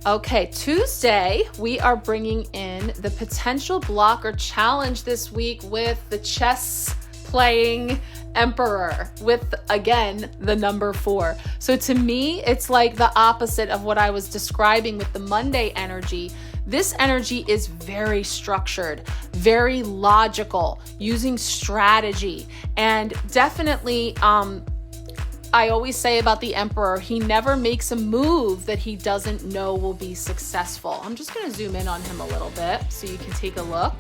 Okay, Tuesday, we are bringing in the potential blocker challenge this week with the chess playing emperor with, again, the number 4. So to me, it's like the opposite of what I was describing with the Monday energy. This energy is very structured, very logical, using strategy, and definitely, I always say about the emperor, he never makes a move that he doesn't know will be successful. I'm just going to zoom in on him a little bit so you can take a look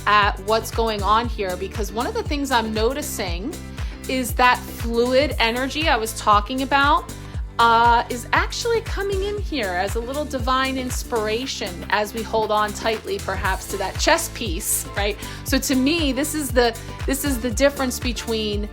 at what's going on here, because one of the things I'm noticing is that fluid energy I was talking about is actually coming in here as a little divine inspiration as we hold on tightly perhaps to that chess piece, right? So to me, this is the difference between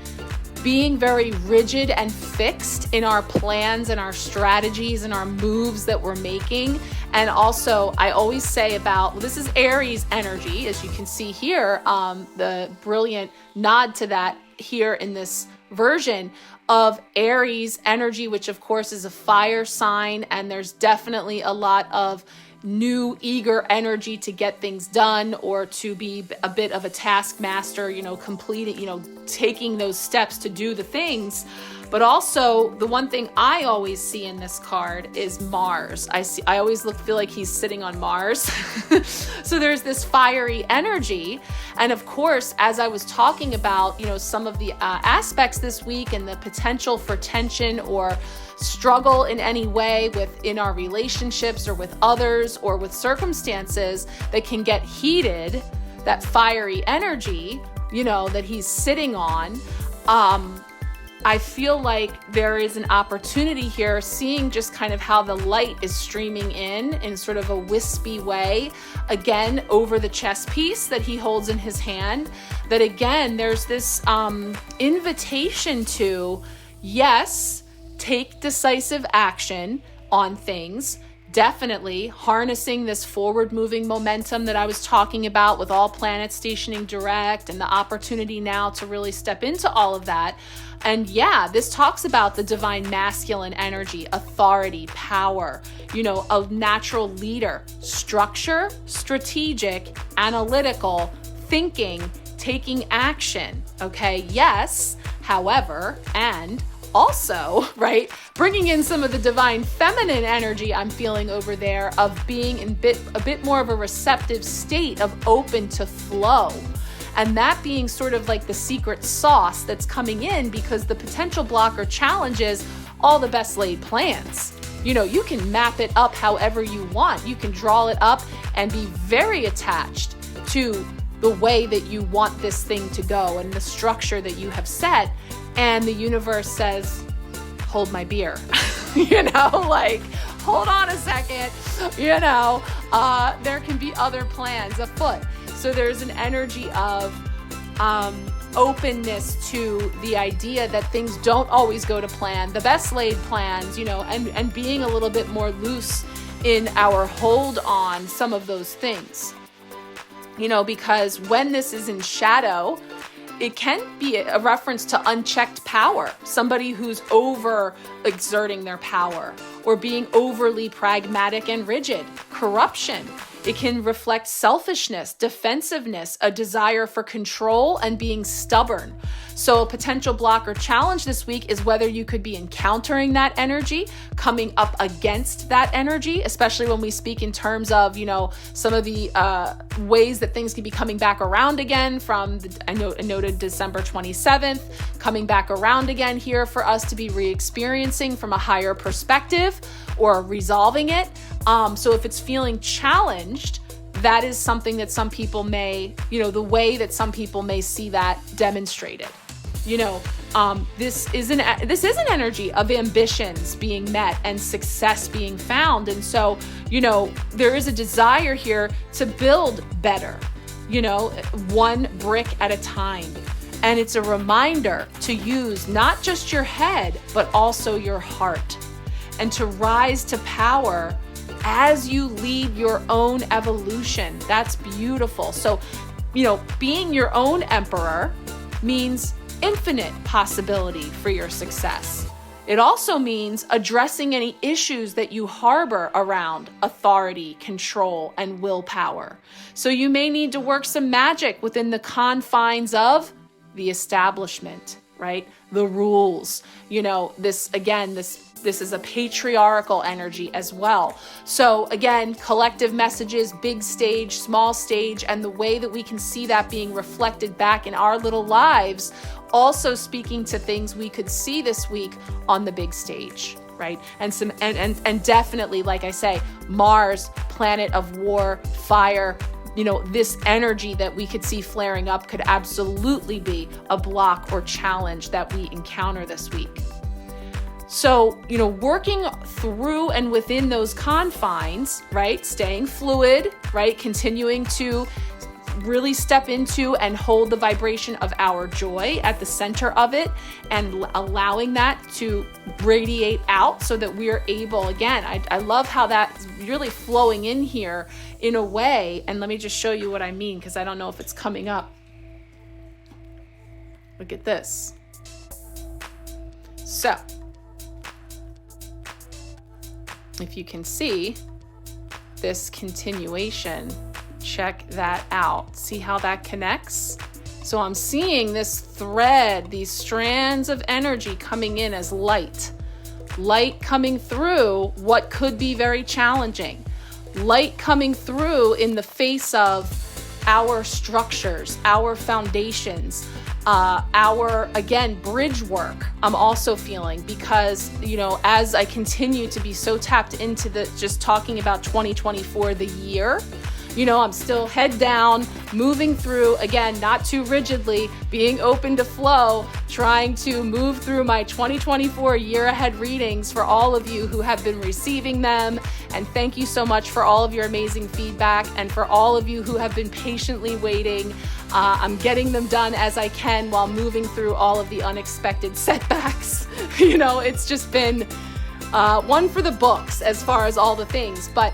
being very rigid and fixed in our plans and our strategies and our moves that we're making. And also, I always say about, this is Aries energy, as you can see here, the brilliant nod to that here in this version of Aries energy, which of course is a fire sign. And there's definitely a lot of new eager energy to get things done or to be a bit of a taskmaster, completing, taking those steps to do the things. But also the one thing I always see in this card is Mars. I always feel like he's sitting on Mars. So there's this fiery energy. And of course, as I was talking about, some of the aspects this week and the potential for tension or struggle in any way within our relationships or with others or with circumstances that can get heated, that fiery energy, that he's sitting on, I feel like there is an opportunity here, seeing just kind of how the light is streaming in sort of a wispy way, again, over the chess piece that he holds in his hand, that again, there's this invitation to, yes, take decisive action on things, definitely harnessing this forward moving momentum that I was talking about with all planets stationing direct and the opportunity now to really step into all of that. And yeah, this talks about the divine masculine energy, authority, power, a natural leader, structure, strategic, analytical, thinking, taking action. Okay. Yes. However, and also, right, bringing in some of the divine feminine energy I'm feeling over there of being in a bit more of a receptive state of open to flow. And that being sort of like the secret sauce that's coming in, because the potential blocker challenges all the best laid plans. You can map it up however you want. You can draw it up and be very attached to the way that you want this thing to go and the structure that you have set. And the universe says, hold my beer, hold on a second, there can be other plans afoot. So there's an energy of openness to the idea that things don't always go to plan, the best laid plans, and being a little bit more loose in our hold on some of those things, because when this is in shadow, it can be a reference to unchecked power, somebody who's over exerting their power or being overly pragmatic and rigid, corruption. It can reflect selfishness, defensiveness, a desire for control, and being stubborn. So a potential blocker challenge this week is whether you could be encountering that energy, coming up against that energy, especially when we speak in terms of, some of the ways that things can be coming back around again from, I noted December 27th, coming back around again here for us to be re-experiencing from a higher perspective or resolving it. So if it's feeling challenged, that is something that some people may, the way that some people may see that demonstrated. This is an energy of ambitions being met and success being found. And so, there is a desire here to build better, one brick at a time. And it's a reminder to use not just your head, but also your heart, and to rise to power as you lead your own evolution. That's beautiful. So, being your own emperor means infinite possibility for your success. It also means addressing any issues that you harbor around authority, control, and willpower. So you may need to work some magic within the confines of the establishment, right? The rules. You know, this is a patriarchal energy as well. So again, collective messages, big stage, small stage, and the way that we can see that being reflected back in our little lives, also speaking to things we could see this week on the big stage, right? And definitely, like I say, Mars, planet of war, fire, you know, this energy that we could see flaring up could absolutely be a block or challenge that we encounter this week. So, you know, working through and within those confines, right? Staying fluid, right? Continuing to really step into and hold the vibration of our joy at the center of it, and allowing that to radiate out so that we are able, again, I love how that's really flowing in here in a way. And let me just show you what I mean, because I don't know if it's coming up. Look at this. So, if you can see this continuation, check that out. See how that connects? So I'm seeing this thread, these strands of energy coming in as light coming through what could be very challenging, light coming through in the face of our structures, our foundations, our, again, bridge work. I'm also feeling, because, you know, as I continue to be so tapped into just talking about 2024, the year, you know, I'm still head down, moving through, again, not too rigidly, being open to flow, trying to move through my 2024 year ahead readings for all of you who have been receiving them. And thank you so much for all of your amazing feedback, and for all of you who have been patiently waiting. I'm getting them done as I can while moving through all of the unexpected setbacks. You know, it's just been one for the books as far as all the things. But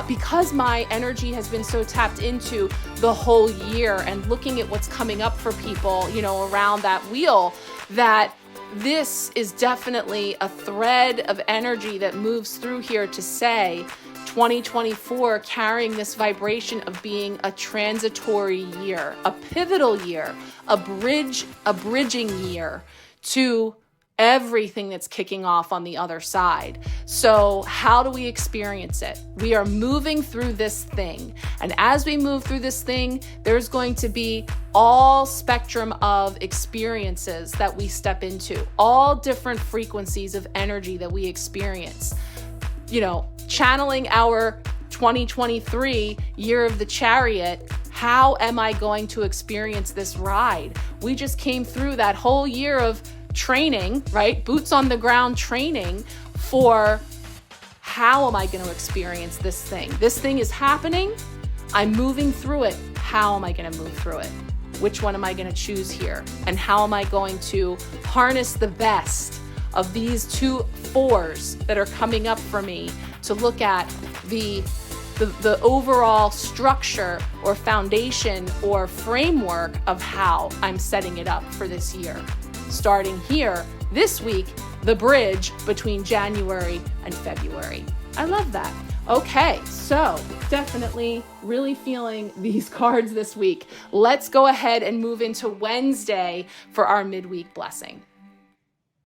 because my energy has been so tapped into the whole year and looking at what's coming up for people, you know, around that wheel, that this is definitely a thread of energy that moves through here to say 2024 carrying this vibration of being a transitory year, a pivotal year, a bridging year to everything that's kicking off on the other side. So how do we experience it? We are moving through this thing. And as we move through this thing, there's going to be all spectrum of experiences that we step into, all different frequencies of energy that we experience. You know, channeling our 2023 year of the chariot, how am I going to experience this ride? We just came through that whole year of training, right? Boots on the ground training for how am I going to experience this thing? This thing is happening. I'm moving through it. How am I going to move through it? Which one am I going to choose here? And how am I going to harness the best of these two fours that are coming up for me to look at the overall structure or foundation or framework of how I'm setting it up for this year. Starting here this week, the bridge between January and February. I love that. Okay, so definitely really feeling these cards this week. Let's go ahead and move into Wednesday for our midweek blessing.